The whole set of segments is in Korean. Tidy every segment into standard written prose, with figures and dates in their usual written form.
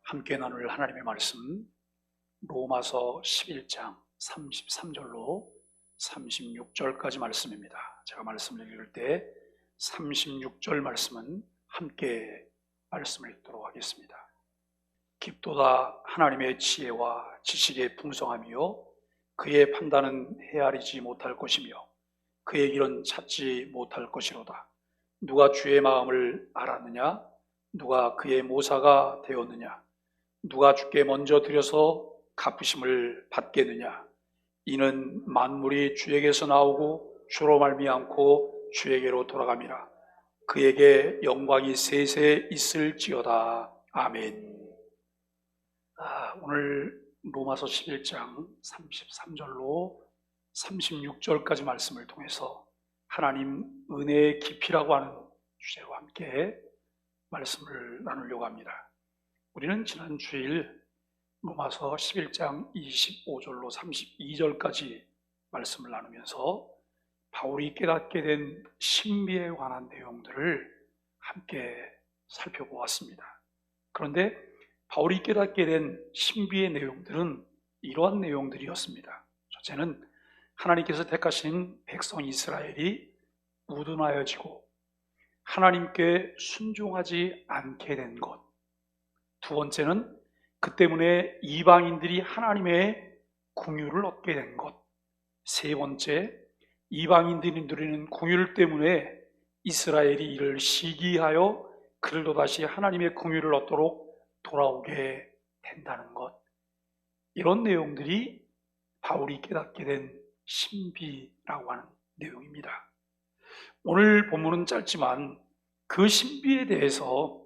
함께 나눌 하나님의 말씀, 로마서 11장 33절로 36절까지 말씀입니다. 제가 말씀을 읽을 때 36절 말씀은 함께 말씀을 읽도록 하겠습니다. 깊도다 하나님의 지혜와 지식의 풍성함이요 그의 판단은 헤아리지 못할 것이며 그의 길은 찾지 못할 것이로다. 누가 주의 마음을 알았느냐? 누가 그의 모사가 되었느냐? 누가 주께 먼저 드려서 갚으심을 받겠느냐? 이는 만물이 주에게서 나오고 주로 말미암고 주에게로 돌아감이라. 그에게 영광이 세세 있을지어다. 아멘. 오늘 로마서 11장 33절로 36절까지 말씀을 통해서 하나님 은혜의 깊이라고 하는 주제로 함께 말씀을 나누려고 합니다. 우리는 지난 주일 로마서 11장 25절로 32절까지 말씀을 나누면서 바울이 깨닫게 된 신비에 관한 내용들을 함께 살펴보았습니다. 그런데 바울이 깨닫게 된 신비의 내용들은 이러한 내용들이었습니다. 첫째는 하나님께서 택하신 백성 이스라엘이 우둔하여지고 하나님께 순종하지 않게 된 것. 두 번째는 그 때문에 이방인들이 하나님의 긍휼을 얻게 된 것. 세 번째, 이방인들이 누리는 긍휼 때문에 이스라엘이 이를 시기하여 그를 또다시 하나님의 긍휼을 얻도록 돌아오게 된다는 것. 이런 내용들이 바울이 깨닫게 된 신비라고 하는 내용입니다. 오늘 본문은 짧지만 그 신비에 대해서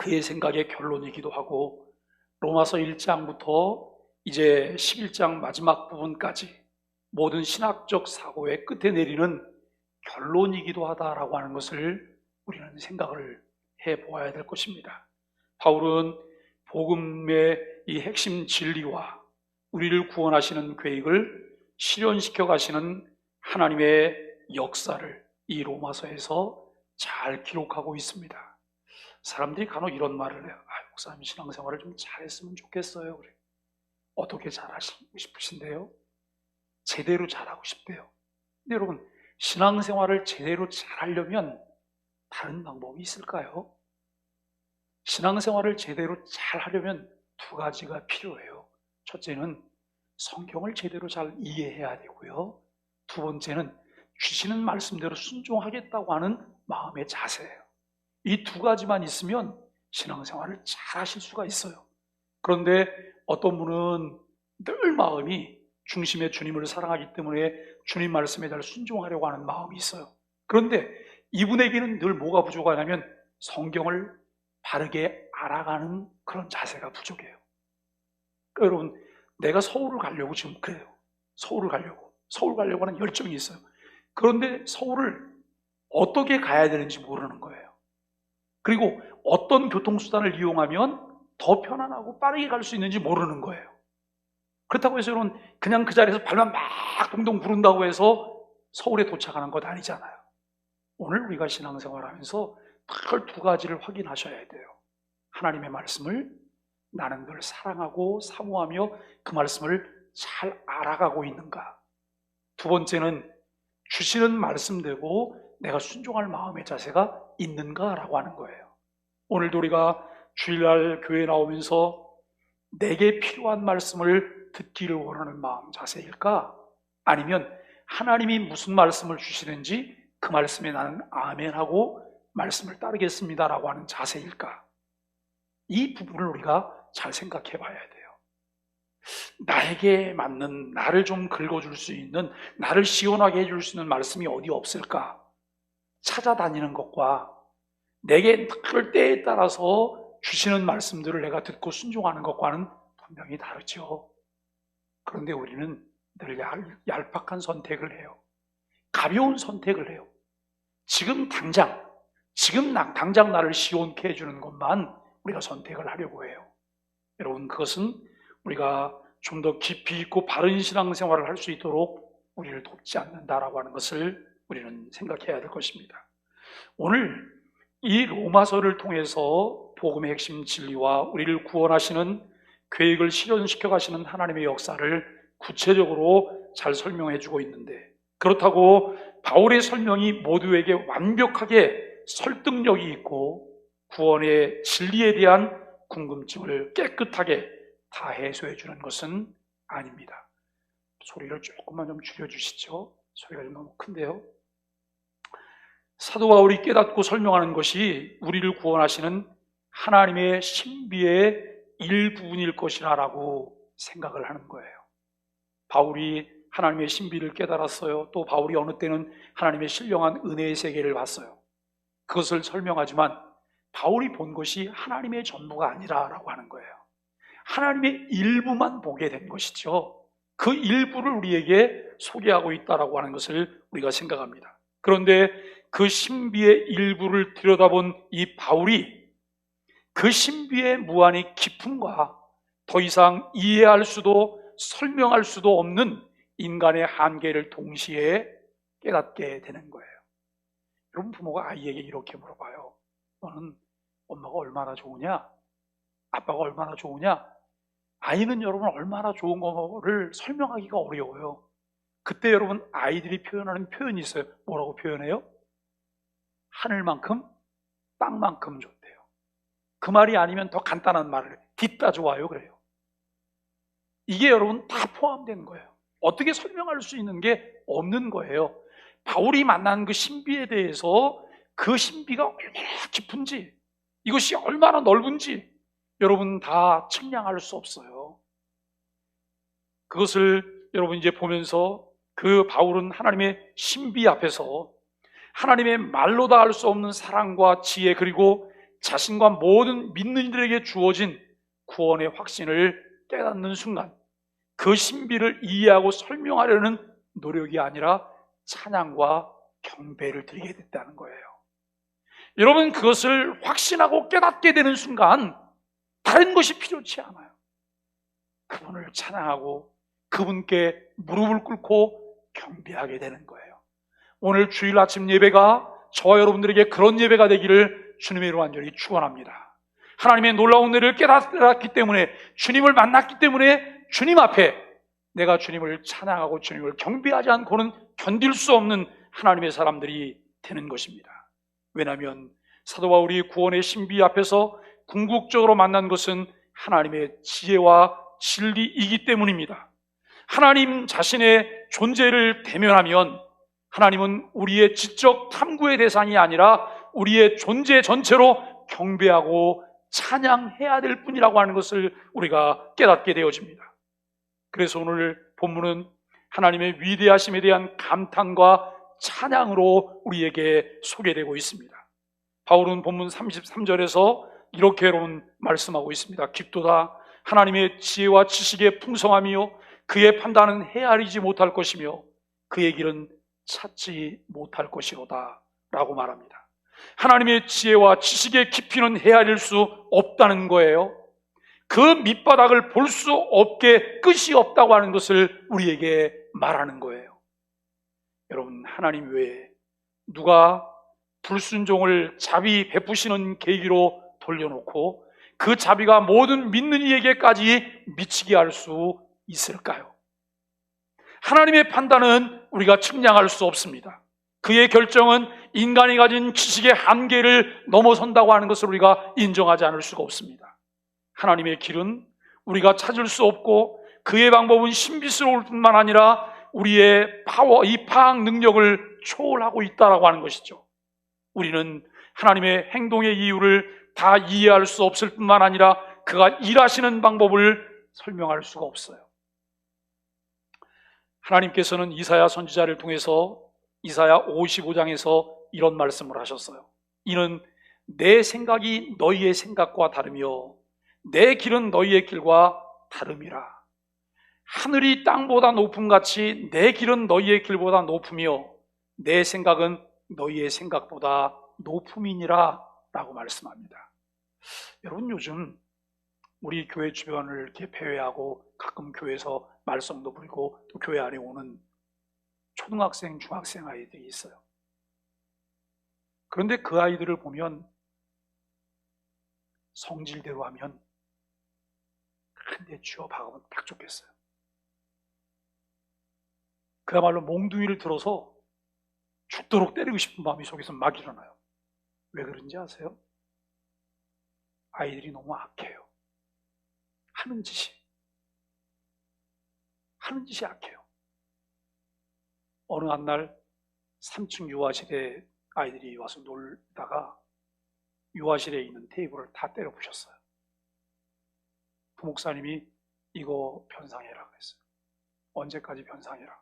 그의 생각의 결론이기도 하고 로마서 1장부터 이제 11장 마지막 부분까지 모든 신학적 사고의 끝에 내리는 결론이기도 하다라고 하는 것을 우리는 생각을 해보아야 될 것입니다. 바울은 복음의 이 핵심 진리와 우리를 구원하시는 계획을 실현시켜 가시는 하나님의 역사를 이 로마서에서 잘 기록하고 있습니다. 사람들이 간혹 이런 말을 해요. 목사님 신앙생활을 좀 잘했으면 좋겠어요. 그래. 어떻게 잘하시고 싶으신데요? 제대로 잘하고 싶대요. 근데 여러분, 신앙생활을 제대로 잘하려면 다른 방법이 있을까요? 신앙생활을 제대로 잘하려면 두 가지가 필요해요. 첫째는 성경을 제대로 잘 이해해야 되고요. 두 번째는 주시는 말씀대로 순종하겠다고 하는 마음의 자세예요. 이 두 가지만 있으면 신앙생활을 잘 하실 수가 있어요. 그런데 어떤 분은 늘 마음이 중심의 주님을 사랑하기 때문에 주님 말씀에 잘 순종하려고 하는 마음이 있어요. 그런데 이분에게는 늘 뭐가 부족하냐면 성경을 바르게 알아가는 그런 자세가 부족해요. 그러니까 여러분, 내가 서울을 가려고 지금 그래요. 서울 가려고 하는 열정이 있어요. 그런데 서울을 어떻게 가야 되는지 모르는 거예요. 그리고 어떤 교통수단을 이용하면 더 편안하고 빠르게 갈 수 있는지 모르는 거예요. 그렇다고 해서 여러분, 그냥 그 자리에서 발만 막 동동 구른다고 해서 서울에 도착하는 것 아니잖아요. 오늘 우리가 신앙생활하면서 그 두 가지를 확인하셔야 돼요. 하나님의 말씀을 나는 늘 사랑하고 사모하며 그 말씀을 잘 알아가고 있는가. 두 번째는 주시는 말씀대로 내가 순종할 마음의 자세가 있는가라고 하는 거예요. 오늘도 우리가 주일날 교회에 나오면서 내게 필요한 말씀을 듣기를 원하는 마음 자세일까? 아니면 하나님이 무슨 말씀을 주시는지 그 말씀에 나는 아멘하고 말씀을 따르겠습니다라고 하는 자세일까? 이 부분을 우리가 잘 생각해 봐야 돼요. 나에게 맞는, 나를 좀 긁어줄 수 있는, 나를 시원하게 해줄 수 있는 말씀이 어디 없을까? 찾아다니는 것과 내게 그럴 때에 따라서 주시는 말씀들을 내가 듣고 순종하는 것과는 분명히 다르죠. 그런데 우리는 늘 얄팍한 선택을 해요. 가벼운 선택을 해요. 지금 당장 나를 시원케 해주는 것만 우리가 선택을 하려고 해요. 여러분, 그것은 우리가 좀 더 깊이 있고 바른 신앙생활을 할 수 있도록 우리를 돕지 않는다라고 하는 것을 우리는 생각해야 될 것입니다. 오늘 이 로마서를 통해서 복음의 핵심 진리와 우리를 구원하시는 계획을 실현시켜 가시는 하나님의 역사를 구체적으로 잘 설명해 주고 있는데, 그렇다고 바울의 설명이 모두에게 완벽하게 설득력이 있고 구원의 진리에 대한 궁금증을 깨끗하게 다 해소해 주는 것은 아닙니다. 소리를 조금만 좀 줄여주시죠. 소리가 좀 너무 큰데요. 사도 바울이 깨닫고 설명하는 것이 우리를 구원하시는 하나님의 신비의 일부분일 것이라고 생각을 하는 거예요. 바울이 하나님의 신비를 깨달았어요. 또 바울이 어느 때는 하나님의 신령한 은혜의 세계를 봤어요. 그것을 설명하지만 바울이 본 것이 하나님의 전부가 아니라라고 하는 거예요. 하나님의 일부만 보게 된 것이죠. 그 일부를 우리에게 소개하고 있다라고 하는 것을 우리가 생각합니다. 그런데 그 신비의 일부를 들여다본 이 바울이 그 신비의 무한히 깊음과 더 이상 이해할 수도 설명할 수도 없는 인간의 한계를 동시에 깨닫게 되는 거예요. 여러분, 부모가 아이에게 이렇게 물어봐요. 너는 엄마가 얼마나 좋으냐? 아빠가 얼마나 좋으냐? 아이는 여러분 얼마나 좋은 거를 설명하기가 어려워요. 그때 여러분 아이들이 표현하는 표현이 있어요. 뭐라고 표현해요? 하늘만큼 땅만큼 좋대요. 그 말이 아니면 더 간단한 말을 뒷다 좋아요 그래요. 이게 여러분 다 포함된 거예요. 어떻게 설명할 수 있는 게 없는 거예요. 바울이 만난 그 신비에 대해서 그 신비가 얼마나 깊은지, 이것이 얼마나 넓은지 여러분 다 측량할 수 없어요. 그것을 여러분 이제 보면서 그 바울은 하나님의 신비 앞에서 하나님의 말로 다 할 수 없는 사랑과 지혜, 그리고 자신과 모든 믿는 이들에게 주어진 구원의 확신을 깨닫는 순간 그 신비를 이해하고 설명하려는 노력이 아니라 찬양과 경배를 드리게 됐다는 거예요. 여러분, 그것을 확신하고 깨닫게 되는 순간 다른 것이 필요치 않아요. 그분을 찬양하고 그분께 무릎을 꿇고 경배하게 되는 거예요. 오늘 주일 아침 예배가 저와 여러분들에게 그런 예배가 되기를 주님의 이름으로 간절히 축원합니다. 하나님의 놀라운 은혜를 깨닫기 때문에, 주님을 만났기 때문에 주님 앞에 내가 주님을 찬양하고 주님을 경배하지 않고는 견딜 수 없는 하나님의 사람들이 되는 것입니다. 왜냐하면 사도 바울이 구원의 신비 앞에서 궁극적으로 만난 것은 하나님의 지혜와 진리이기 때문입니다. 하나님 자신의 존재를 대면하면 하나님은 우리의 지적 탐구의 대상이 아니라 우리의 존재 전체로 경배하고 찬양해야 될 뿐이라고 하는 것을 우리가 깨닫게 되어집니다. 그래서 오늘 본문은 하나님의 위대하심에 대한 감탄과 찬양으로 우리에게 소개되고 있습니다. 바울은 본문 33절에서 이렇게 여러분 말씀하고 있습니다. 깊도다 하나님의 지혜와 지식의 풍성함이요 그의 판단은 헤아리지 못할 것이며 그의 길은 찾지 못할 것이로다 라고 말합니다. 하나님의 지혜와 지식의 깊이는 헤아릴 수 없다는 거예요. 그 밑바닥을 볼 수 없게 끝이 없다고 하는 것을 우리에게 말하는 거예요. 여러분, 하나님 외에 누가 불순종을 자비 베푸시는 계기로 돌려놓고 그 자비가 모든 믿는 이에게까지 미치게 할 수 있을까요? 하나님의 판단은 우리가 측량할 수 없습니다. 그의 결정은 인간이 가진 지식의 한계를 넘어선다고 하는 것을 우리가 인정하지 않을 수가 없습니다. 하나님의 길은 우리가 찾을 수 없고 그의 방법은 신비스러울 뿐만 아니라 우리의 이 파악 능력을 초월하고 있다고 하는 것이죠. 우리는 하나님의 행동의 이유를 다 이해할 수 없을 뿐만 아니라 그가 일하시는 방법을 설명할 수가 없어요. 하나님께서는 이사야 선지자를 통해서 이사야 55장에서 이런 말씀을 하셨어요. 이는 내 생각이 너희의 생각과 다르며 내 길은 너희의 길과 다름이라. 하늘이 땅보다 높음같이 내 길은 너희의 길보다 높으며 내 생각은 너희의 생각보다 높음이니라 라고 말씀합니다. 여러분, 요즘 우리 교회 주변을 이렇게 배회하고 가끔 교회에서 말썽도 부리고 또 교회 안에 오는 초등학생, 중학생 아이들이 있어요. 그런데 그 아이들을 보면 성질대로 하면 한 대 쥐어 박으면 딱 좋겠어요. 그야말로 몽둥이를 들어서 죽도록 때리고 싶은 마음이 속에서 막 일어나요. 왜 그런지 아세요? 아이들이 너무 악해요. 하는 짓이 악해요. 어느 한 날 3층 유아실에 아이들이 와서 놀다가 유아실에 있는 테이블을 다 때려 부셨어요. 부목사님이 이거 변상해라 그랬어요. 언제까지 변상해라?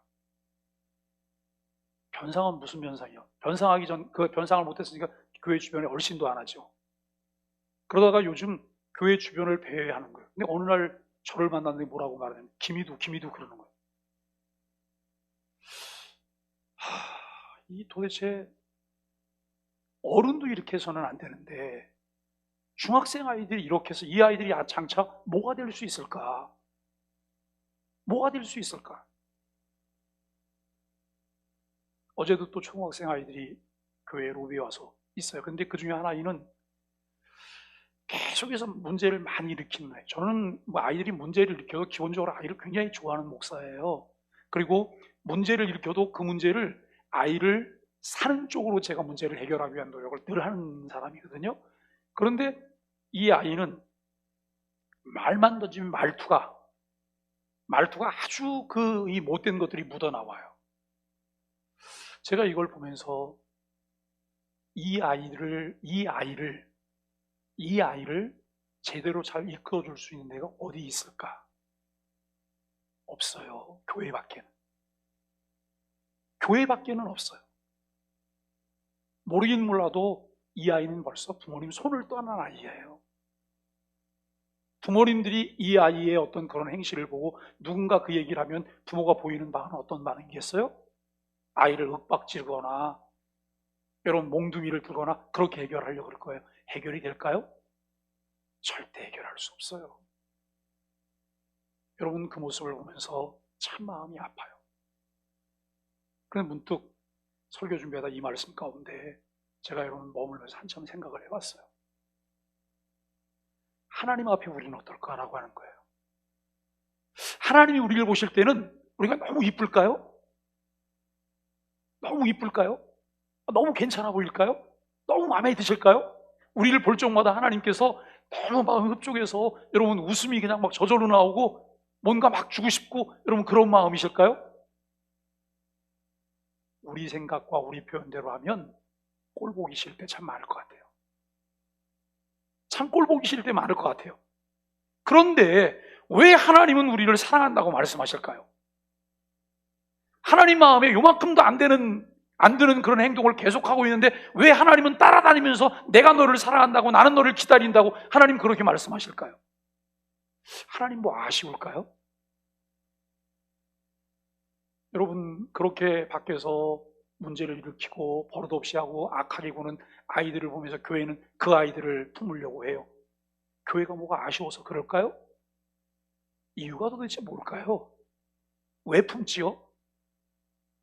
변상은 무슨 변상이요? 변상하기 전, 그 변상을 못했으니까 교회 주변에 얼씬도 안 하죠. 그러다가 요즘 교회 주변을 배회하는 거예요. 근데 어느 날 저를 만났는데 뭐라고 말하냐면 기미도 그러는 거예요. 이 도대체 어른도 이렇게 해서는 안 되는데 중학생 아이들이 이렇게 해서 이 아이들이 장차 뭐가 될 수 있을까? 뭐가 될 수 있을까? 어제도 또 초등학생 아이들이 교회 로비에 와서 있어요. 근데 그 중에 한 아이는 계속해서 문제를 많이 일으키는 거예요. 저는 뭐 아이들이 문제를 일으켜도 기본적으로 아이를 굉장히 좋아하는 목사예요. 그리고 문제를 일으켜도 그 문제를 아이를 사는 쪽으로 제가 문제를 해결하기 위한 노력을 늘 하는 사람이거든요. 그런데 이 아이는 말만 던지면 말투가 아주 이 못된 것들이 묻어나와요. 제가 이걸 보면서 이 아이를 제대로 잘 이끌어줄 수 있는 데가 어디 있을까? 없어요. 교회밖에는 없어요. 모르긴 몰라도 이 아이는 벌써 부모님 손을 떠난 아이예요. 부모님들이 이 아이의 어떤 그런 행실을 보고 누군가 그 얘기를 하면 부모가 보이는 바는 어떤 반응이겠어요? 아이를 윽박지르거나 여러분 몽둥이를 들거나 그렇게 해결하려고 그럴 거예요. 해결이 될까요? 절대 해결할 수 없어요. 여러분 그 모습을 보면서 참 마음이 아파요. 그래서 문득 설교 준비하다 이 말씀 가운데 제가 여러분 머물면서 한참 생각을 해봤어요. 하나님 앞에 우리는 어떨까라고 하는 거예요. 하나님이 우리를 보실 때는 우리가 너무 이쁠까요? 너무 이쁠까요? 너무 괜찮아 보일까요? 너무 마음에 드실까요? 우리를 볼 적마다 하나님께서 너무 마음 흡족해서 여러분 웃음이 그냥 막 저절로 나오고 뭔가 막 주고 싶고 여러분 그런 마음이실까요? 우리 생각과 우리 표현대로 하면 꼴 보기 싫을 때 참 많을 것 같아요. 참 꼴 보기 싫을 때 많을 것 같아요. 그런데 왜 하나님은 우리를 사랑한다고 말씀하실까요? 하나님 마음에 요만큼도 안 드는 그런 행동을 계속하고 있는데 왜 하나님은 따라다니면서 내가 너를 사랑한다고 나는 너를 기다린다고 하나님 그렇게 말씀하실까요? 하나님 뭐 아쉬울까요? 여러분 그렇게 밖에서 문제를 일으키고 버릇없이 하고 악하게 구는 아이들을 보면서 교회는 그 아이들을 품으려고 해요. 교회가 뭐가 아쉬워서 그럴까요? 이유가 도대체 뭘까요? 왜 품지요?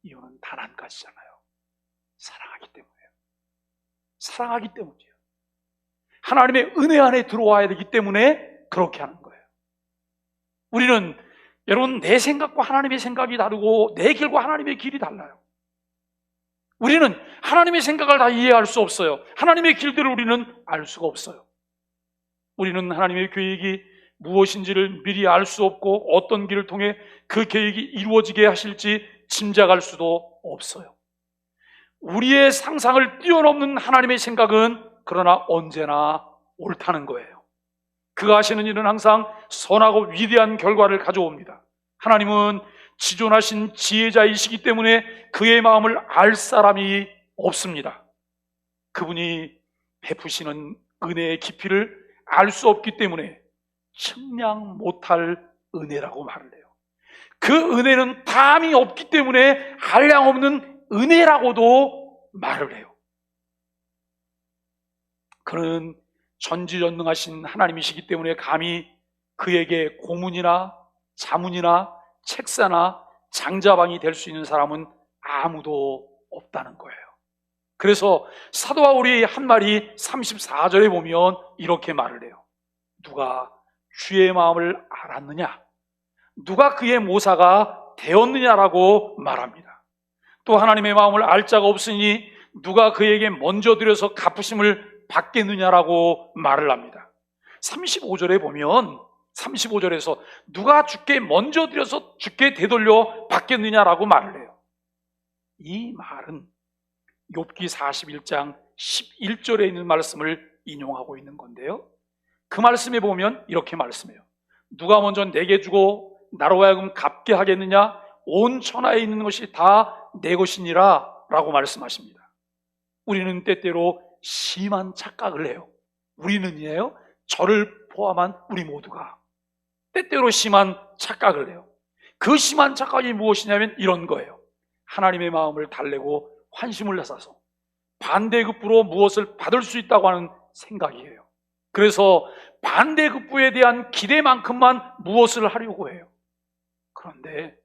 이유는 단 한 가지잖아요. 사랑하기 때문이에요. 사랑하기 때문이에요. 하나님의 은혜 안에 들어와야 되기 때문에 그렇게 하는 거예요. 우리는 여러분 내 생각과 하나님의 생각이 다르고 내 길과 하나님의 길이 달라요. 우리는 하나님의 생각을 다 이해할 수 없어요. 하나님의 길들을 우리는 알 수가 없어요. 우리는 하나님의 계획이 무엇인지를 미리 알 수 없고 어떤 길을 통해 그 계획이 이루어지게 하실지 짐작할 수도 없어요. 우리의 상상을 뛰어넘는 하나님의 생각은 그러나 언제나 옳다는 거예요. 그가 하시는 일은 항상 선하고 위대한 결과를 가져옵니다. 하나님은 지존하신 지혜자이시기 때문에 그의 마음을 알 사람이 없습니다. 그분이 베푸시는 은혜의 깊이를 알 수 없기 때문에 측량 못할 은혜라고 말을 해요. 그 은혜는 담이 없기 때문에 한량 없는 은혜라고도 말을 해요. 그는 전지전능하신 하나님이시기 때문에 감히 그에게 고문이나 자문이나 책사나 장자방이 될 수 있는 사람은 아무도 없다는 거예요. 그래서 사도 바울이 한 말이 34절에 보면 이렇게 말을 해요. 누가 주의 마음을 알았느냐? 누가 그의 모사가 되었느냐라고 말합니다. 또 하나님의 마음을 알 자가 없으니 누가 그에게 먼저 드려서 갚으심을 받겠느냐라고 말을 합니다. 35절에 보면 35절에서 누가 주께 먼저 드려서 주께 되돌려 받겠느냐라고 말을 해요. 이 말은 욥기 41장 11절에 있는 말씀을 인용하고 있는 건데요, 그 말씀에 보면 이렇게 말씀해요. 누가 먼저 내게 주고 나로 하여금 갚게 하겠느냐? 온 천하에 있는 것이 다 내 것이니라 라고 말씀하십니다. 우리는 때때로 심한 착각을 해요. 우리는이에요, 저를 포함한 우리 모두가 때때로 심한 착각을 해요. 그 심한 착각이 무엇이냐면 이런 거예요. 하나님의 마음을 달래고 환심을 내사서 반대급부로 무엇을 받을 수 있다고 하는 생각이에요. 그래서 반대급부에 대한 기대만큼만 무엇을 하려고 해요. 그런데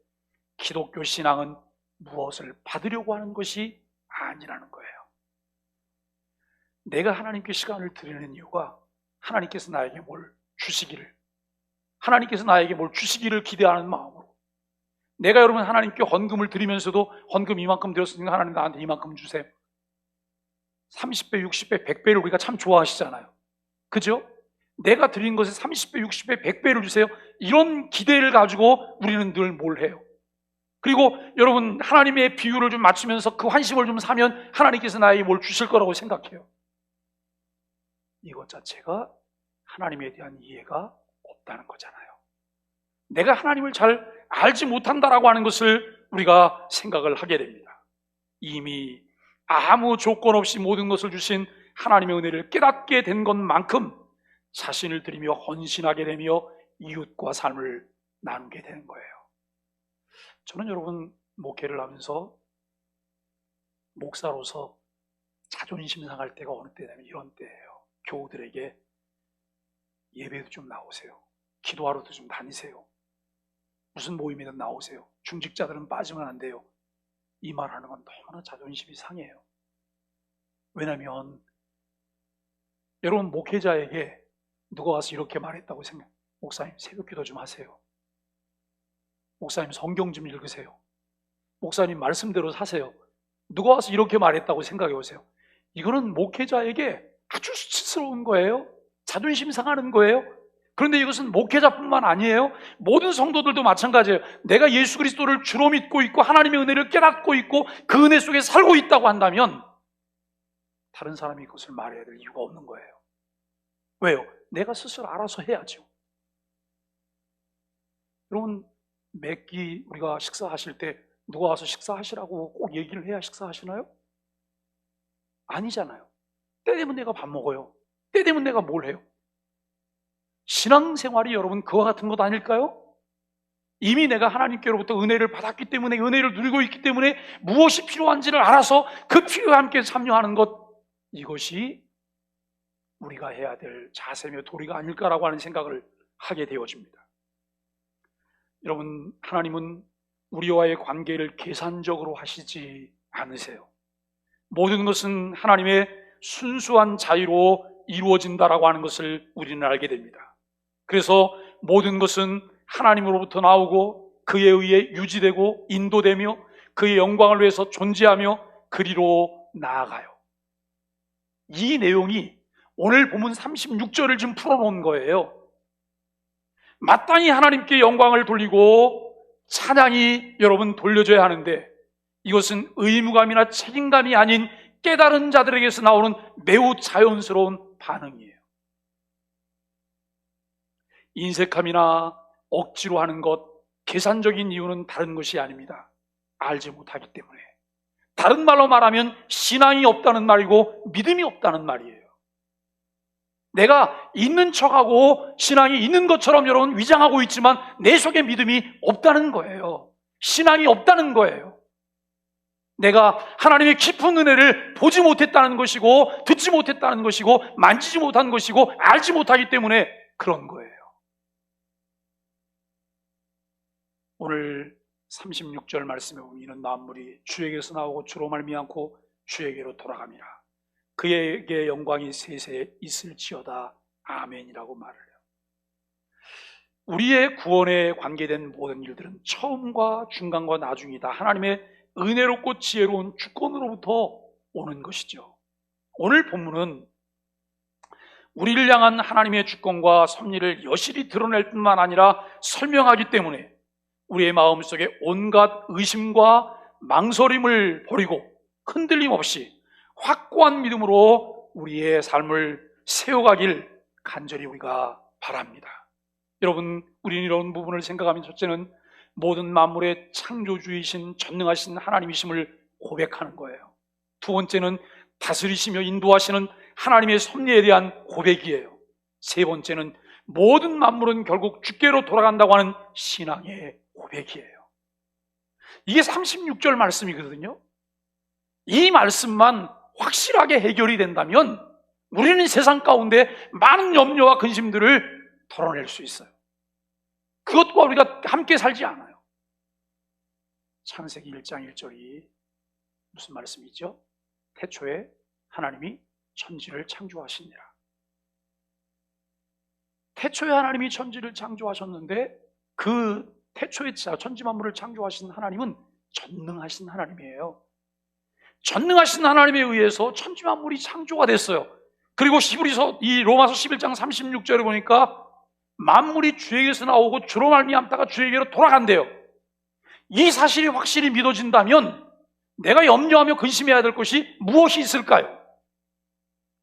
기독교 신앙은 무엇을 받으려고 하는 것이 아니라는 거예요. 내가 하나님께 시간을 드리는 이유가 하나님께서 나에게 뭘 주시기를, 하나님께서 나에게 뭘 주시기를 기대하는 마음으로, 내가 여러분 하나님께 헌금을 드리면서도 헌금 이만큼 드렸으니까 하나님 나한테 이만큼 주세요, 30배, 60배, 100배를 우리가 참 좋아하시잖아요. 그죠? 내가 드린 것에 30배, 60배, 100배를 주세요, 이런 기대를 가지고 우리는 늘 뭘 해요. 그리고 여러분 하나님의 비유를 좀 맞추면서 그 환심을 좀 사면 하나님께서 나에게 뭘 주실 거라고 생각해요. 이것 자체가 하나님에 대한 이해가 없다는 거잖아요. 내가 하나님을 잘 알지 못한다라고 하는 것을 우리가 생각을 하게 됩니다. 이미 아무 조건 없이 모든 것을 주신 하나님의 은혜를 깨닫게 된 것만큼 자신을 드리며 헌신하게 되며 이웃과 삶을 나누게 되는 거예요. 저는 여러분 목회를 하면서 목사로서 자존심 상할 때가 어느 때냐면 이런 때예요. 교우들에게 예배도 좀 나오세요, 기도하러도 좀 다니세요, 무슨 모임이든 나오세요, 중직자들은 빠지면 안 돼요, 이 말하는 건 너무나 자존심이 상해요. 왜냐하면 여러분 목회자에게 누가 와서 이렇게 말했다고 생각해요. 목사님 새벽기도 좀 하세요, 목사님 성경 좀 읽으세요, 목사님 말씀대로 사세요, 누가 와서 이렇게 말했다고 생각해 보세요. 이거는 목회자에게 아주 수치스러운 거예요. 자존심 상하는 거예요. 그런데 이것은 목회자뿐만 아니에요. 모든 성도들도 마찬가지예요. 내가 예수 그리스도를 주로 믿고 있고 하나님의 은혜를 깨닫고 있고 그 은혜 속에 살고 있다고 한다면 다른 사람이 그것을 말해야 될 이유가 없는 거예요. 왜요? 내가 스스로 알아서 해야죠. 여러분 매끼 우리가 식사하실 때 누가 와서 식사하시라고 꼭 얘기를 해야 식사하시나요? 아니잖아요. 때 되면 내가 밥 먹어요. 때 되면 내가 뭘 해요? 신앙생활이 여러분 그와 같은 것 아닐까요? 이미 내가 하나님께로부터 은혜를 받았기 때문에, 은혜를 누리고 있기 때문에 무엇이 필요한지를 알아서 그 필요에 함께 참여하는 것, 이것이 우리가 해야 될 자세며 도리가 아닐까라고 하는 생각을 하게 되어집니다. 여러분 하나님은 우리와의 관계를 계산적으로 하시지 않으세요. 모든 것은 하나님의 순수한 자유로 이루어진다라고 하는 것을 우리는 알게 됩니다. 그래서 모든 것은 하나님으로부터 나오고 그에 의해 유지되고 인도되며 그의 영광을 위해서 존재하며 그리로 나아가요. 이 내용이 오늘 본문 36절을 지금 풀어놓은 거예요. 마땅히 하나님께 영광을 돌리고 찬양이 여러분 돌려져야 하는데 이것은 의무감이나 책임감이 아닌 깨달은 자들에게서 나오는 매우 자연스러운 반응이에요. 인색함이나 억지로 하는 것, 계산적인 이유는 다른 것이 아닙니다. 알지 못하기 때문에. 다른 말로 말하면 신앙이 없다는 말이고 믿음이 없다는 말이에요. 내가 있는 척하고 신앙이 있는 것처럼 여러분 위장하고 있지만 내 속에 믿음이 없다는 거예요. 신앙이 없다는 거예요. 내가 하나님의 깊은 은혜를 보지 못했다는 것이고 듣지 못했다는 것이고 만지지 못한 것이고 알지 못하기 때문에 그런 거예요. 오늘 36절 말씀에 보면 이는 만물이 주에게서 나오고 주로 말미암고 주에게로 돌아갑니다. 그에게 영광이 세세 있을지어다. 아멘이라고 말을 해요. 우리의 구원에 관계된 모든 일들은 처음과 중간과 나중이다. 하나님의 은혜롭고 지혜로운 주권으로부터 오는 것이죠. 오늘 본문은 우리를 향한 하나님의 주권과 섭리를 여실히 드러낼 뿐만 아니라 설명하기 때문에 우리의 마음속에 온갖 의심과 망설임을 버리고 흔들림 없이 확고한 믿음으로 우리의 삶을 세워가길 간절히 우리가 바랍니다. 여러분, 우리는 이런 부분을 생각하면 첫째는 모든 만물의 창조주이신 전능하신 하나님이심을 고백하는 거예요. 두 번째는 다스리시며 인도하시는 하나님의 섭리에 대한 고백이에요. 세 번째는 모든 만물은 결국 주께로 돌아간다고 하는 신앙의 고백이에요. 이게 36절 말씀이거든요. 이 말씀만 확실하게 해결이 된다면 우리는 세상 가운데 많은 염려와 근심들을 털어낼 수 있어요. 그것과 우리가 함께 살지 않아요. 창세기 1장 1절이 무슨 말씀이죠? 태초에 하나님이 천지를 창조하시니라. 태초에 하나님이 천지를 창조하셨는데 그 태초에 천지 만물을 창조하신 하나님은 전능하신 하나님이에요. 전능하신 하나님에 의해서 천지 만물이 창조가 됐어요. 그리고 이 로마서 11장 36절에 보니까 만물이 주에게서 나오고 주로 말미암다가 주에게로 돌아간대요. 이 사실이 확실히 믿어진다면 내가 염려하며 근심해야 될 것이 무엇이 있을까요?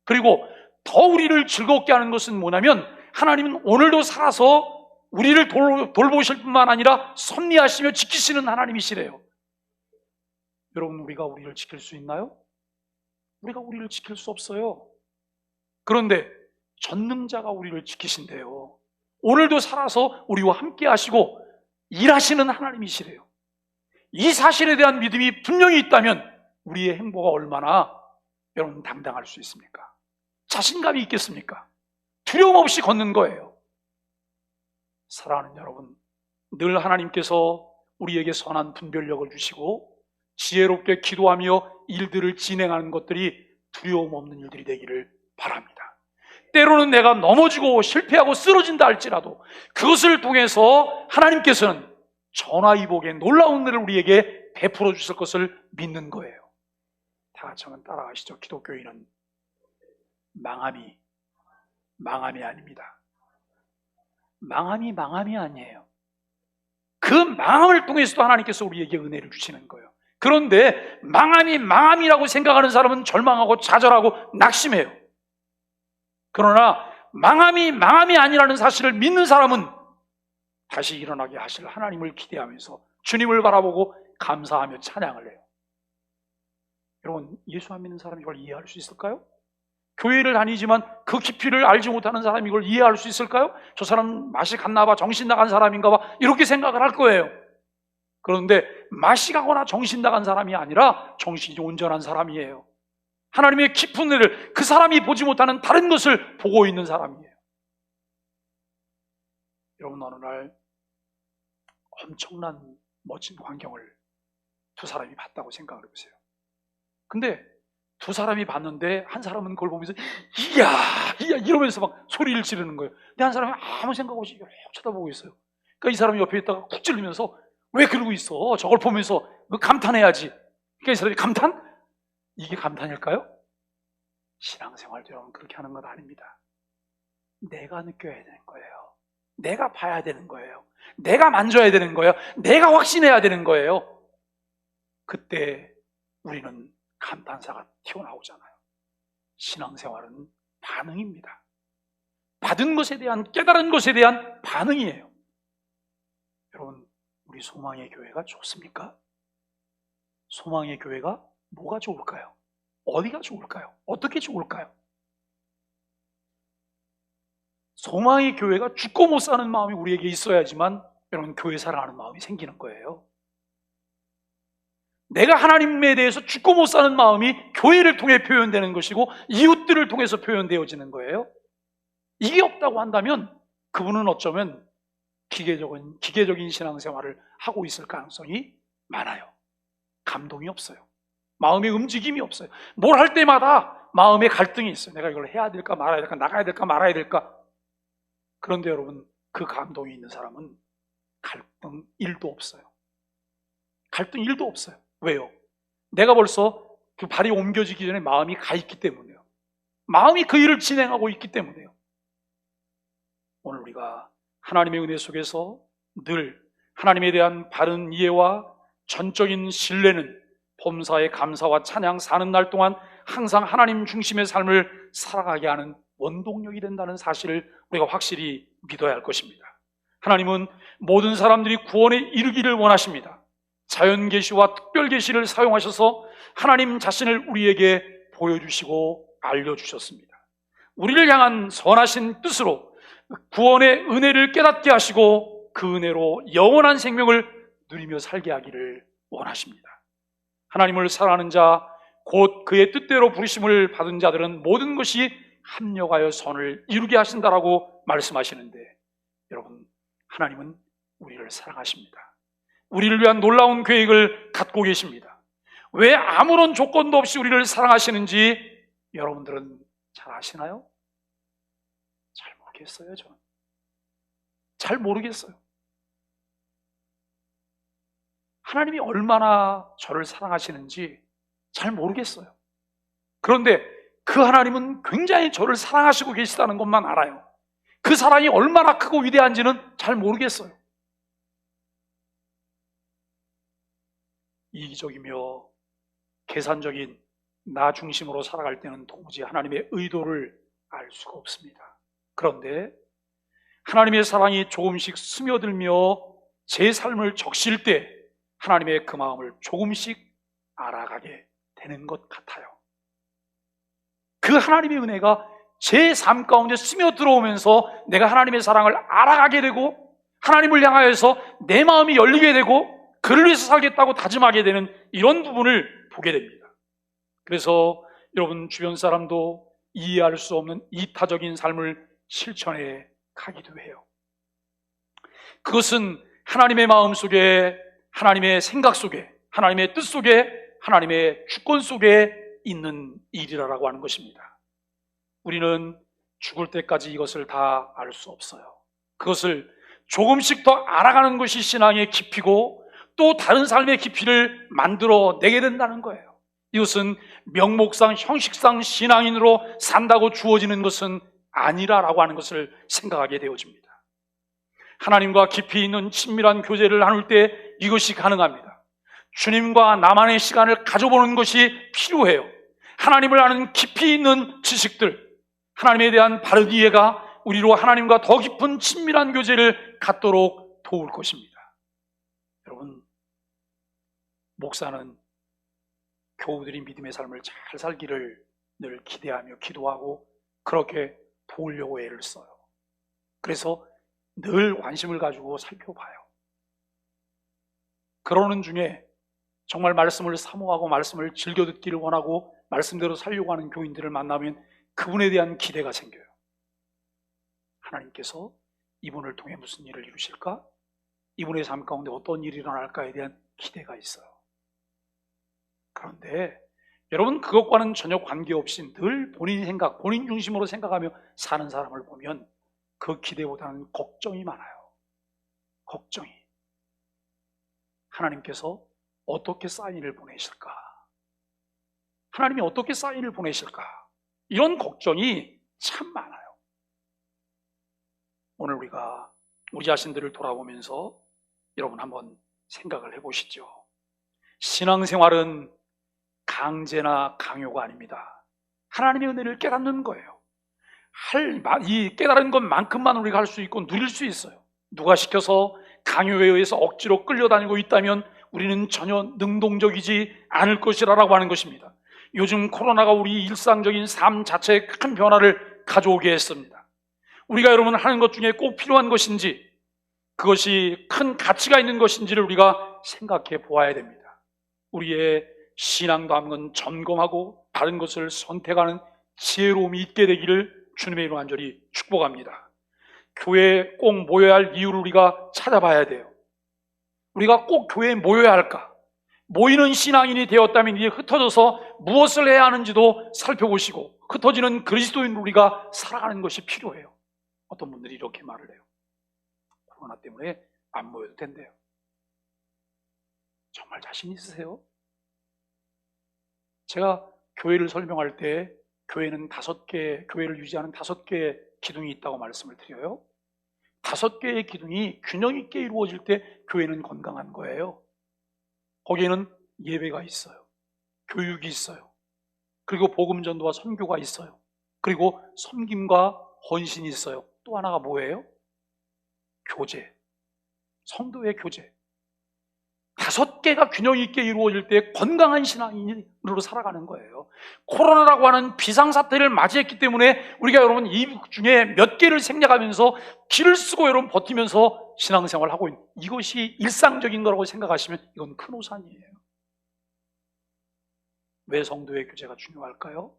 그리고 더 우리를 즐겁게 하는 것은 뭐냐면 하나님은 오늘도 살아서 우리를 돌보실 뿐만 아니라 섭리하시며 지키시는 하나님이시래요. 여러분, 우리가 우리를 지킬 수 있나요? 우리가 우리를 지킬 수 없어요. 그런데 전능자가 우리를 지키신대요. 오늘도 살아서 우리와 함께 하시고 일하시는 하나님이시래요. 이 사실에 대한 믿음이 분명히 있다면 우리의 행보가 얼마나 여러분 당당할 수 있습니까? 자신감이 있겠습니까? 두려움 없이 걷는 거예요. 사랑하는 여러분, 늘 하나님께서 우리에게 선한 분별력을 주시고 지혜롭게 기도하며 일들을 진행하는 것들이 두려움 없는 일들이 되기를 바랍니다. 때로는 내가 넘어지고 실패하고 쓰러진다 할지라도 그것을 통해서 하나님께서는 전화위복의 놀라운 은혜를 우리에게 베풀어 주실 것을 믿는 거예요. 다 같이 한번 따라가시죠. 기독교인은 망함이 아닙니다. 망함이 아니에요. 그 망함을 통해서도 하나님께서 우리에게 은혜를 주시는 거예요. 그런데 망함이라고 생각하는 사람은 절망하고 좌절하고 낙심해요. 그러나 망함이 아니라는 사실을 믿는 사람은 다시 일어나게 하실 하나님을 기대하면서 주님을 바라보고 감사하며 찬양을 해요. 여러분, 예수 안 믿는 사람이 이걸 이해할 수 있을까요? 교회를 다니지만 그 깊이를 알지 못하는 사람이 이걸 이해할 수 있을까요? 저 사람 맛이 갔나 봐, 정신 나간 사람인가 봐, 이렇게 생각을 할 거예요. 그런데 맛이 가거나 정신 나간 사람이 아니라 정신이 온전한 사람이에요. 하나님의 깊은 은혜를 그 사람이 보지 못하는 다른 것을 보고 있는 사람이에요. 여러분, 어느 날 엄청난 멋진 광경을 두 사람이 봤다고 생각을 해보세요. 근데 두 사람이 봤는데 한 사람은 그걸 보면서 이야 이러면서 막 소리를 지르는 거예요. 근데 한 사람이 아무 생각 없이 이렇게 쳐다보고 있어요. 그러니까 이 사람이 옆에 있다가 쿡 찔리면서 왜 그러고 있어? 저걸 보면서 감탄해야지. 그러니까 이 사람이 감탄? 이게 감탄일까요? 신앙생활도 여러분 그렇게 하는 건 아닙니다. 내가 느껴야 되는 거예요. 내가 봐야 되는 거예요. 내가 만져야 되는 거예요. 내가 확신해야 되는 거예요. 그때 우리는 감탄사가 튀어나오잖아요. 신앙생활은 반응입니다. 받은 것에 대한, 깨달은 것에 대한 반응이에요. 여러분, 우리 소망의 교회가 좋습니까? 소망의 교회가 뭐가 좋을까요? 어디가 좋을까요? 어떻게 좋을까요? 소망의 교회가 죽고 못 사는 마음이 우리에게 있어야지만 여러분 교회 사랑하는 마음이 생기는 거예요. 내가 하나님에 대해서 죽고 못 사는 마음이 교회를 통해 표현되는 것이고 이웃들을 통해서 표현되어지는 거예요. 이게 없다고 한다면 그분은 어쩌면 기계적인 신앙생활을 하고 있을 가능성이 많아요. 감동이 없어요. 마음의 움직임이 없어요. 뭘 할 때마다 마음의 갈등이 있어요. 내가 이걸 해야 될까 말아야 될까, 나가야 될까 말아야 될까. 그런데 여러분, 그 감동이 있는 사람은 갈등 1도 없어요. 갈등 1도 없어요. 왜요? 내가 벌써 그 발이 옮겨지기 전에 마음이 가 있기 때문에요. 마음이 그 일을 진행하고 있기 때문에요. 오늘 우리가 하나님의 은혜 속에서 늘 하나님에 대한 바른 이해와 전적인 신뢰는 범사의 감사와 찬양 사는 날 동안 항상 하나님 중심의 삶을 살아가게 하는 원동력이 된다는 사실을 우리가 확실히 믿어야 할 것입니다. 하나님은 모든 사람들이 구원에 이르기를 원하십니다. 자연 계시와 특별 계시를 사용하셔서 하나님 자신을 우리에게 보여주시고 알려주셨습니다. 우리를 향한 선하신 뜻으로 구원의 은혜를 깨닫게 하시고 그 은혜로 영원한 생명을 누리며 살게 하기를 원하십니다. 하나님을 사랑하는 자, 곧 그의 뜻대로 부르심을 받은 자들은 모든 것이 합력하여 선을 이루게 하신다라고 말씀하시는데, 여러분, 하나님은 우리를 사랑하십니다. 우리를 위한 놀라운 계획을 갖고 계십니다. 왜 아무런 조건도 없이 우리를 사랑하시는지 여러분들은 잘 아시나요? 잘 모르겠어요. 저는 잘 모르겠어요. 하나님이 얼마나 저를 사랑하시는지 잘 모르겠어요. 그런데 그 하나님은 굉장히 저를 사랑하시고 계시다는 것만 알아요. 그 사랑이 얼마나 크고 위대한지는 잘 모르겠어요. 이기적이며 계산적인 나 중심으로 살아갈 때는 도무지 하나님의 의도를 알 수가 없습니다. 그런데 하나님의 사랑이 조금씩 스며들며 제 삶을 적실 때 하나님의 그 마음을 조금씩 알아가게 되는 것 같아요. 그 하나님의 은혜가 제 삶 가운데 스며들어오면서 내가 하나님의 사랑을 알아가게 되고 하나님을 향하여서 내 마음이 열리게 되고 그를 위해서 살겠다고 다짐하게 되는 이런 부분을 보게 됩니다. 그래서 여러분 주변 사람도 이해할 수 없는 이타적인 삶을 실천해 가기도 해요. 그것은 하나님의 마음 속에, 하나님의 생각 속에, 하나님의 뜻 속에, 하나님의 주권 속에 있는 일이라고 하는 것입니다. 우리는 죽을 때까지 이것을 다 알 수 없어요. 그것을 조금씩 더 알아가는 것이 신앙의 깊이고 또 다른 삶의 깊이를 만들어 내게 된다는 거예요. 이것은 명목상, 형식상 신앙인으로 산다고 주어지는 것은 아니라라고 하는 것을 생각하게 되어집니다. 하나님과 깊이 있는 친밀한 교제를 나눌 때 이것이 가능합니다. 주님과 나만의 시간을 가져보는 것이 필요해요. 하나님을 아는 깊이 있는 지식들, 하나님에 대한 바른 이해가 우리로 하나님과 더 깊은 친밀한 교제를 갖도록 도울 것입니다. 여러분, 목사는 교우들이 믿음의 삶을 잘 살기를 늘 기대하며 기도하고 그렇게 도우려고 애를 써요. 그래서 늘 관심을 가지고 살펴봐요. 그러는 중에 정말 말씀을 사모하고 말씀을 즐겨 듣기를 원하고 말씀대로 살려고 하는 교인들을 만나면 그분에 대한 기대가 생겨요. 하나님께서 이분을 통해 무슨 일을 이루실까? 이분의 삶 가운데 어떤 일이 일어날까에 대한 기대가 있어요. 그런데 여러분, 그것과는 전혀 관계없이 늘 본인 생각, 본인 중심으로 생각하며 사는 사람을 보면 그 기대보다는 걱정이 많아요. 걱정이. 하나님께서 어떻게 사인을 보내실까? 하나님이 어떻게 사인을 보내실까? 이런 걱정이 참 많아요. 오늘 우리가 우리 자신들을 돌아보면서 여러분 한번 생각을 해보시죠. 신앙생활은 강제나 강요가 아닙니다. 하나님의 은혜를 깨닫는 거예요. 이 깨달은 것만큼만 우리가 할 수 있고 누릴 수 있어요. 누가 시켜서 강요에 의해서 억지로 끌려다니고 있다면 우리는 전혀 능동적이지 않을 것이라고 하는 것입니다. 요즘 코로나가 우리 일상적인 삶 자체에 큰 변화를 가져오게 했습니다. 우리가 여러분 하는 것 중에 꼭 필요한 것인지, 그것이 큰 가치가 있는 것인지를 우리가 생각해 보아야 됩니다. 우리의 신앙도 한번 점검하고 바른 것을 선택하는 지혜로움이 있게 되기를 주님의 이름으로 간절히 축복합니다. 교회에 꼭 모여야 할 이유를 우리가 찾아봐야 돼요. 우리가 꼭 교회에 모여야 할까? 모이는 신앙인이 되었다면 이제 흩어져서 무엇을 해야 하는지도 살펴보시고 흩어지는 그리스도인으로 우리가 살아가는 것이 필요해요. 어떤 분들이 이렇게 말을 해요. 코로나 때문에 안 모여도 된대요. 정말 자신 있으세요? 제가 교회를 설명할 때 교회는 5개, 교회를 유지하는 5개의 기둥이 있다고 말씀을 드려요. 5개의 기둥이 균형 있게 이루어질 때 교회는 건강한 거예요. 거기에는 예배가 있어요. 교육이 있어요. 그리고 복음 전도와 선교가 있어요. 그리고 섬김과 헌신이 있어요. 또 하나가 뭐예요? 교제. 성도의 교제. 5개가 균형 있게 이루어질 때 건강한 신앙인으로 살아가는 거예요. 코로나라고 하는 비상사태를 맞이했기 때문에 우리가 여러분 이 중에 몇 개를 생략하면서 길을 쓰고 여러분 버티면서 신앙생활을 하고 있는, 이것이 일상적인 거라고 생각하시면 이건 큰 오산이에요. 왜 성도의 교제가 중요할까요?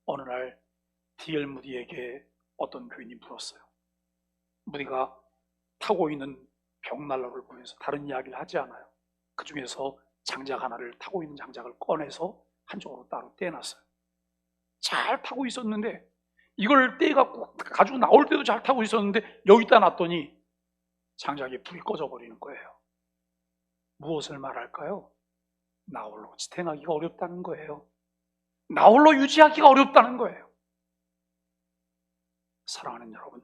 어느 날 D.L. 무디에게 어떤 교인이 물었어요. 무디가 타고 있는 벽난로를 보면서 다른 이야기를 하지 않아요. 그 중에서 장작 하나를, 타고 있는 장작을 꺼내서 한쪽으로 따로 떼놨어요. 잘 타고 있었는데 이걸 떼갖고 가지고 나올 때도 잘 타고 있었는데 여기다 놨더니 장작에 불이 꺼져 버리는 거예요. 무엇을 말할까요? 나 홀로 지탱하기가 어렵다는 거예요. 나 홀로 유지하기가 어렵다는 거예요. 사랑하는 여러분,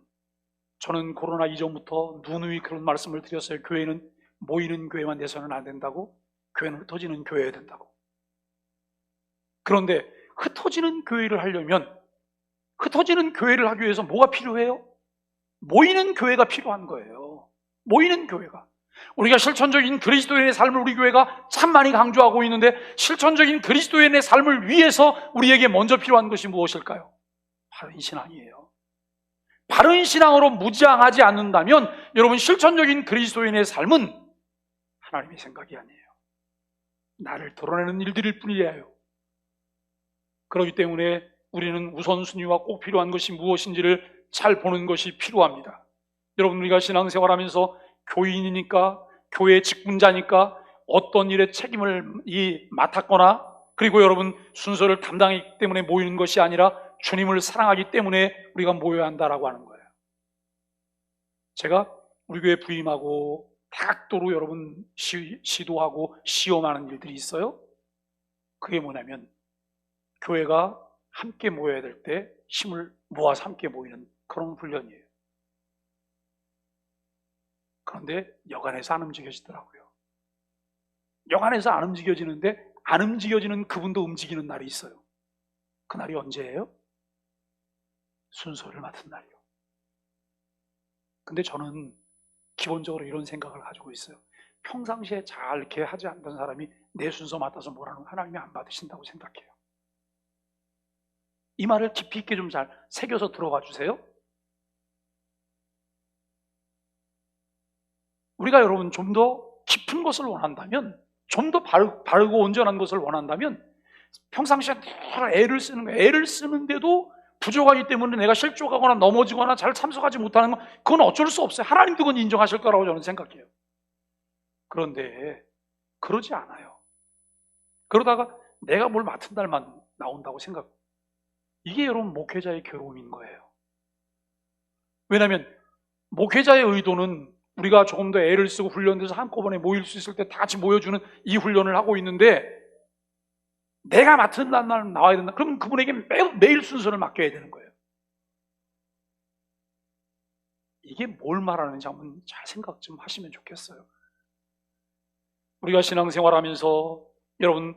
저는 코로나 이전부터 누누이 그런 말씀을 드렸어요. 교회는 모이는 교회만 돼서는 안 된다고, 교회는 흩어지는 교회여야 된다고. 그런데 흩어지는 교회를 하려면, 흩어지는 교회를 하기 위해서 뭐가 필요해요? 모이는 교회가 필요한 거예요. 모이는 교회가. 우리가 실천적인 그리스도인의 삶을 우리 교회가 참 많이 강조하고 있는데, 실천적인 그리스도인의 삶을 위해서 우리에게 먼저 필요한 것이 무엇일까요? 바른 신앙이에요. 바른 신앙으로 무장하지 않는다면 여러분 실천적인 그리스도인의 삶은 하나님의 생각이 아니에요. 나를 드러내는 일들일 뿐이에요. 그렇기 때문에 우리는 우선순위와 꼭 필요한 것이 무엇인지를 잘 보는 것이 필요합니다. 여러분, 우리가 신앙생활하면서 교인이니까, 교회의 직분자니까 어떤 일에 책임을 맡았거나, 그리고 여러분 순서를 담당했기 때문에 모이는 것이 아니라 주님을 사랑하기 때문에 우리가 모여야 한다라고 하는 거예요. 제가 우리 교회 부임하고 다각도로 여러분 시도하고 시험하는 일들이 있어요. 그게 뭐냐면 교회가 함께 모여야 될 때 힘을 모아서 함께 모이는 그런 훈련이에요. 그런데 여간해서 안 움직여지더라고요. 여간해서 안 움직여지는데 안 움직여지는 그분도 움직이는 날이 있어요. 그 날이 언제예요? 순서를 맡은 날이요. 근데 저는 기본적으로 이런 생각을 가지고 있어요. 평상시에 잘 이렇게 하지 않던 사람이 내 순서 맡아서 뭐라는 하나님이 안 받으신다고 생각해요. 이 말을 깊이 있게 좀 잘 새겨서 들어가 주세요. 우리가 여러분 좀 더 깊은 것을 원한다면, 좀 더 바르고 온전한 것을 원한다면 평상시에 늘 애를 쓰는 거예요. 애를 쓰는데도 부족하기 때문에 내가 실족하거나 넘어지거나 잘 참석하지 못하는 건 그건 어쩔 수 없어요. 하나님도 그건 인정하실 거라고 저는 생각해요. 그런데 그러지 않아요. 그러다가 내가 뭘 맡은 날만 나온다고 생각. 이게 여러분 목회자의 괴로움인 거예요. 왜냐하면 목회자의 의도는 우리가 조금 더 애를 쓰고 훈련돼서 한꺼번에 모일 수 있을 때 다 같이 모여주는 이 훈련을 하고 있는데, 내가 맡은 날만 나와야 된다. 그러면 그분에게 매일 순서를 맡겨야 되는 거예요. 이게 뭘 말하는지 한번 잘 생각 좀 하시면 좋겠어요. 우리가 신앙생활하면서 여러분,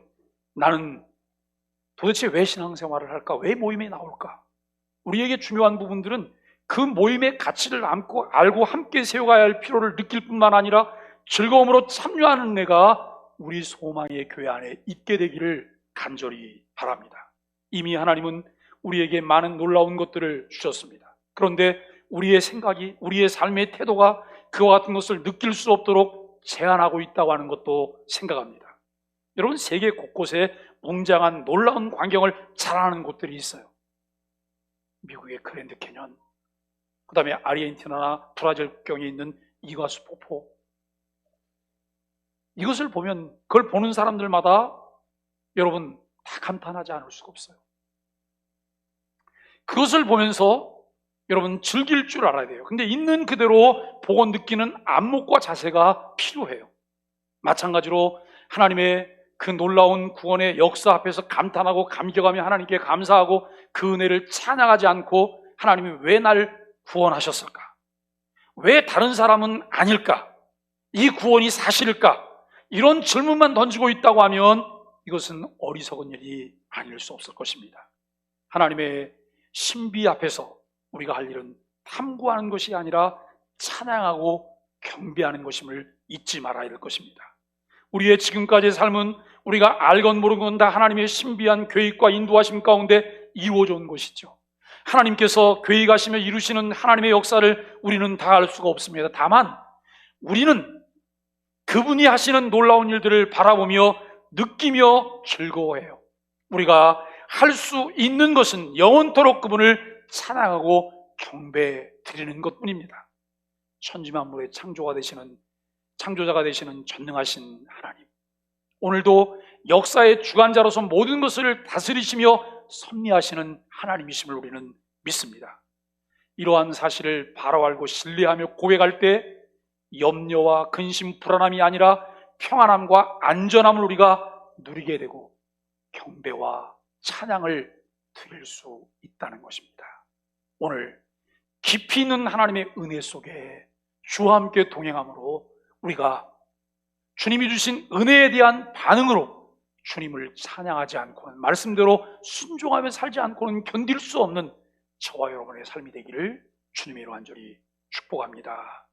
나는 도대체 왜 신앙생활을 할까? 왜 모임에 나올까? 우리에게 중요한 부분들은 그 모임의 가치를 알고 함께 세워가야 할 필요를 느낄 뿐만 아니라 즐거움으로 참여하는 내가 우리 소망의 교회 안에 있게 되기를 간절히 바랍니다. 이미 하나님은 우리에게 많은 놀라운 것들을 주셨습니다. 그런데 우리의 생각이, 우리의 삶의 태도가 그와 같은 것을 느낄 수 없도록 제한하고 있다고 하는 것도 생각합니다. 여러분, 세계 곳곳에 웅장한 놀라운 광경을 자랑하는 곳들이 있어요. 미국의 그랜드 캐년, 그 다음에 아르헨티나나 브라질 국경에 있는 이과수 폭포. 이것을 보면, 그걸 보는 사람들마다 여러분 다 감탄하지 않을 수가 없어요. 그것을 보면서 여러분 즐길 줄 알아야 돼요. 근데 있는 그대로 보고 느끼는 안목과 자세가 필요해요. 마찬가지로 하나님의 그 놀라운 구원의 역사 앞에서 감탄하고 감격하며 하나님께 감사하고 그 은혜를 찬양하지 않고 하나님이 왜 날 구원하셨을까? 왜 다른 사람은 아닐까? 이 구원이 사실일까? 이런 질문만 던지고 있다고 하면 이것은 어리석은 일이 아닐 수 없을 것입니다. 하나님의 신비 앞에서 우리가 할 일은 탐구하는 것이 아니라 찬양하고 경배하는 것임을 잊지 말아야 될 것입니다. 우리의 지금까지의 삶은 우리가 알건 모르건 다 하나님의 신비한 계획과 인도하심 가운데 이루어져 온 것이죠. 하나님께서 계획하시며 이루시는 하나님의 역사를 우리는 다 알 수가 없습니다. 다만 우리는 그분이 하시는 놀라운 일들을 바라보며 느끼며 즐거워해요. 우리가 할 수 있는 것은 영원토록 그분을 찬양하고 경배 드리는 것뿐입니다. 천지만물의 창조자가 되시는 전능하신 하나님, 오늘도 역사의 주관자로서 모든 것을 다스리시며 섭리하시는 하나님이심을 우리는 믿습니다. 이러한 사실을 바로 알고 신뢰하며 고백할 때 염려와 근심, 불안함이 아니라 평안함과 안전함을 우리가 누리게 되고 경배와 찬양을 드릴 수 있다는 것입니다. 오늘 깊이 있는 하나님의 은혜 속에 주와 함께 동행함으로 우리가 주님이 주신 은혜에 대한 반응으로 주님을 찬양하지 않고는, 말씀대로 순종하며 살지 않고는 견딜 수 없는 저와 여러분의 삶이 되기를 주님의 이름으로 간절히 축복합니다.